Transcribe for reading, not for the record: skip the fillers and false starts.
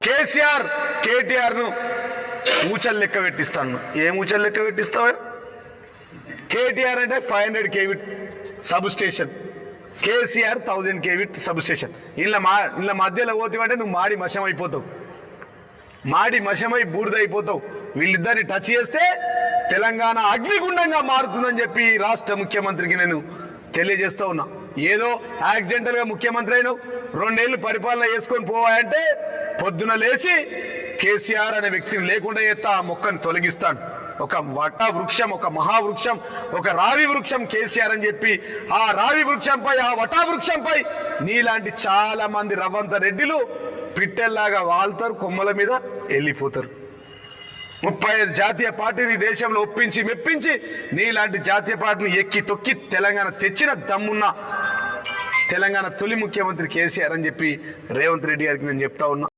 కేసీఆర్ కేటీఆర్ ను ఊచలు లెక్క పెట్టిస్తాను. ఏం ఊచలు లెక్క పెట్టిస్తావా? కేటీఆర్ అంటే 500 kV sub station, KCR 1000 kV sub station. ఇలా మధ్యలో పోతావంటే నువ్వు మాడి మషం అయిపోతావు, మాడి మషమై బూడిదైపోతావు. వీళ్ళిద్దరిని టచ్ చేస్తే తెలంగాణ అగ్నిగుండంగా మారుతుందని చెప్పి రాష్ట్ర ముఖ్యమంత్రికి నేను తెలియజేస్తా ఉన్నా. ఏదో యాక్సిడెంటల్ గా ముఖ్యమంత్రి అయినావు, 2 ఏళ్ళు పరిపాలన చేసుకొని పోవాలంటే పొద్దున లేచి కేసీఆర్ అనే వ్యక్తిని లేకుండా చేస్తా, ఆ మొక్కను తొలగిస్తాను. ఒక వట వృక్షం, ఒక మహావృక్షం, ఒక రావి వృక్షం కేసీఆర్ అని చెప్పి ఆ రావి వృక్షంపై, ఆ వటా వృక్షంపై నీలాంటి చాలా మంది రవ్వంత రెడ్డిలు పిట్టెల్లాగా వాళ్తారు, కొమ్మల మీద వెళ్ళిపోతారు. 35 జాతీయ పార్టీని దేశంలో ఒప్పించి మెప్పించి నీలాంటి జాతీయ పార్టీని ఎక్కి తొక్కి తెలంగాణ తెచ్చిన దమ్మున్న తెలంగాణ తొలి ముఖ్యమంత్రి కేసీఆర్ అని చెప్పి రేవంత్ రెడ్డి గారికి నేను చెప్తా ఉన్నా.